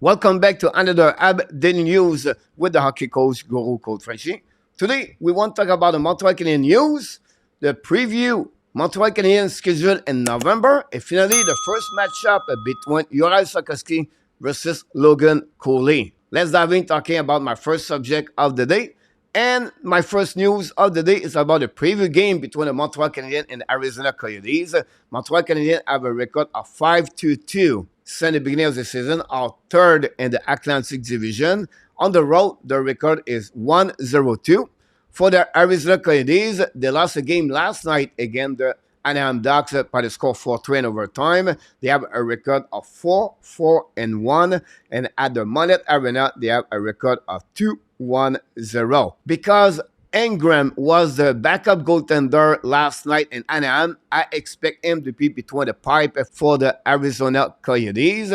Welcome back to another Habs Daily News with the hockey coach, Guru Coach Frenchy. Today, we want to talk about the Montreal Canadiens news, the preview, Montreal Canadiens schedule in November, and finally, the first matchup between Slafkovsky versus Logan Cooley. Let's dive in talking about my first subject of the day. And my first news of the day is about the preview game between the Montreal Canadiens and the Arizona Coyotes. Montreal Canadiens have a record of 5-2 since the beginning of the season, are third in the Atlantic Division. On the road, the record is 1-2. For the Arizona Coyotes, they lost a game last night against the Anaheim Ducks by the score 4-3 in overtime. They have a record of 4-1, and at the Monette Arena, they have a record of 2-1-0. Because Ingram was the backup goaltender last night in Anaheim, I expect him to be between the pipe for the Arizona Coyotes.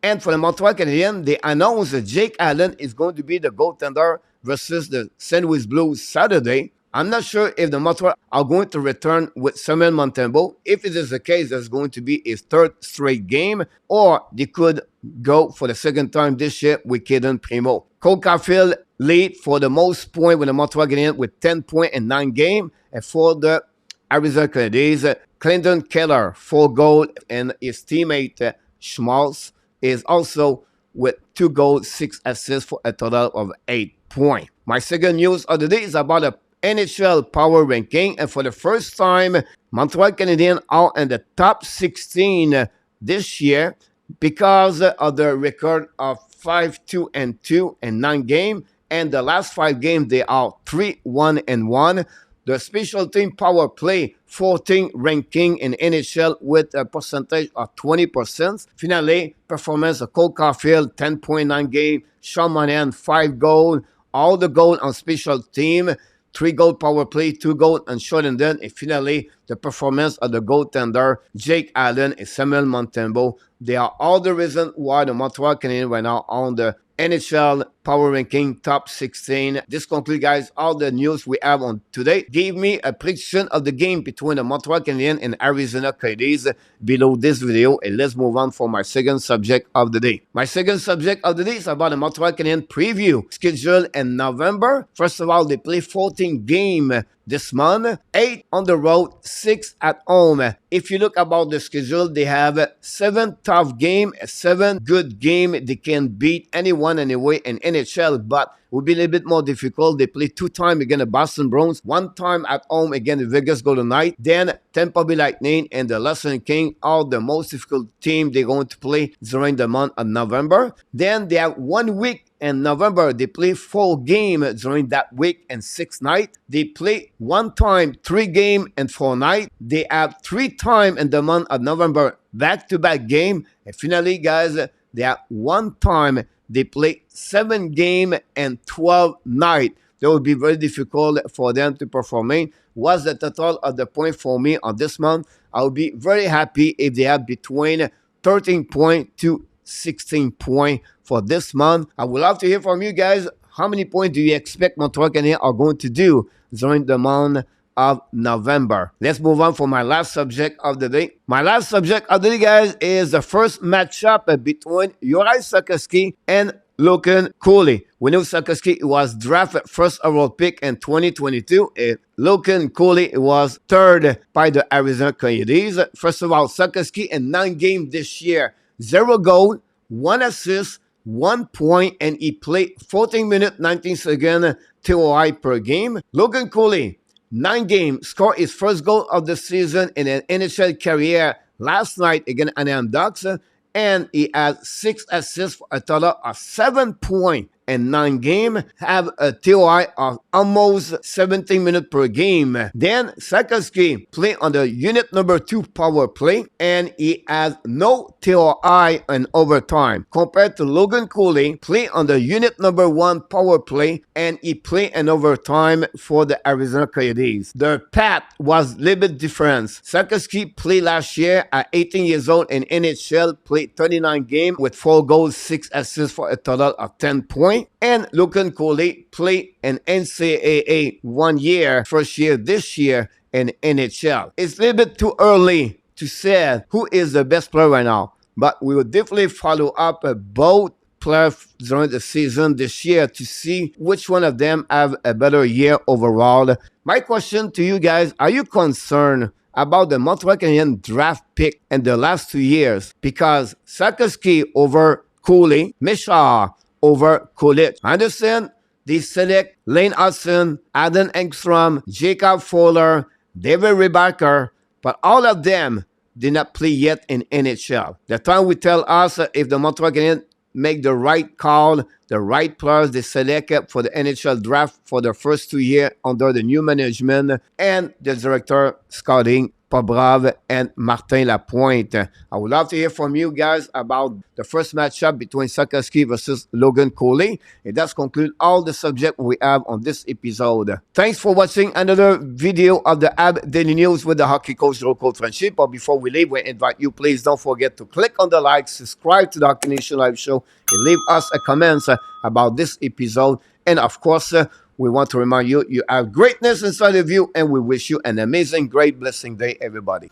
And for the Montreal Canadiens, they announced that Jake Allen is going to be the goaltender versus the St. Louis Blues Saturday. I'm not sure if the Montreal are going to return with Samuel Montembeault. If it is the case, that's going to be his third straight game, or they could go for the second time this year with Caden Primo. Cole Caulfield lead for the most point with the Montreal Canadiens with 10 points in 9 games. And for the Arizona Coyotes, Clinton Keller, 4 goals, and his teammate Schmaltz is also with 2 goals, 6 assists for a total of 8 points. My second news of the day is about the NHL Power Ranking, and for the first time, Montreal Canadiens are in the top 16 this year because of the record of 5-2 in 9 games, and the last 5 games they are 3-1. The special team power play 14 ranking in NHL with a percentage of 20%. Finally, performance of Cole Caulfield 10.9 game, Sean Monahan 5 goals, all the goals on special team. 3 goal power play, 2 goals on shortened, and finally, the performance of the goaltender, Jake Allen and Samuel Montembeault. They are all the reason why the Montreal Canadiens right now on the NHL Power Ranking Top 16. This concludes, guys, all the news we have on today. Give me a prediction of the game between the Montreal Canadiens and Arizona Coyotes below this video, and let's move on for my second subject of the day. My second subject of the day is about the Montreal Canadiens preview schedule in November. First of all, they play 14 games this month, 8 on the road, 6 at home. If you look about the schedule, they have 7 tough games, 7 good games. They can beat anyone anyway in NHL, but it will be a little bit more difficult. They play 2 times against the Boston Bruins, 1 time at home against the Vegas Golden Knights. Then Tampa Bay Lightning and the Los King are the most difficult team they're going to play during the month of November. Then they have 1 week in November. They play 4 games during that week and 6 nights. They play 1 time, 3 games and 4 nights. They have 3 times in the month of November back-to-back game. And finally, guys, they have 1 time they play 7 games and 12 nights. That would be very difficult for them to perform. What's the total of the point for me on this month? I would be very happy if they have between 13 points to 16 points for this month. I would love to hear from you guys. How many points do you expect Montreal Canadiens are going to do during the month of November? Let's move on for my last subject of the day. My last subject of the day, guys, is the first matchup between Slafkovsky and Logan Cooley. We know Slafkovsky was drafted first overall pick in 2022. And Logan Cooley was third by the Arizona Coyotes. First of all, Slafkovsky in 9 games this year, 0 goal, 1 assist, 1 point, and he played 14 minutes, 19 seconds TOI per game. Logan Cooley, 9 games, scored his first goal of the season in an NHL career last night against Anaheim Ducks, and he has 6 assists for a total of 7 points in 9 games, have a TOI of almost 17 minutes per game. Then Slafkovsky play on the unit number 2 power play, and he has no TOI in overtime. Compared to Logan Cooley, play on the unit number 1 power play, and he play in overtime for the Arizona Coyotes. The path was a little bit different. Slafkovsky played last year at 18 years old in NHL, played 39 games with 4 goals, 6 assists for a total of 10 points. And Logan Cooley played in NCAA 1 year, first year this year in NHL. It's a little bit too early to say who is the best player right now, but we will definitely follow up both players during the season this year to see which one of them have a better year overall. My question to you guys, are you concerned about the Montreal Canadiens draft pick in the last 2 years? Because Slafkovsky over Cooley, Mishar over Kulich. I understand they select Lane Hudson, Adam Engstrom, Jacob Fowler, David Rebacker, but all of them did not play yet in NHL. The time will tell us if the Montreal Canadiens make the right call, the right players they selected for the NHL draft for the first 2 years under the new management and the director scouting, Pobrave and Martin Lapointe. I would love to hear from you guys about the first matchup between Slafkovsky versus Logan Cooley. It does conclude all the subject we have on this episode. Thanks for watching another video of the Habs Daily News with the hockey coach, Frenchy. But before we leave, we invite you, please don't forget to click on the like, subscribe to the Hockey Nation Live Show, and leave us a comment about this episode. And of course, we want to remind you, you have greatness inside of you, and we wish you an amazing, great, blessing day, everybody.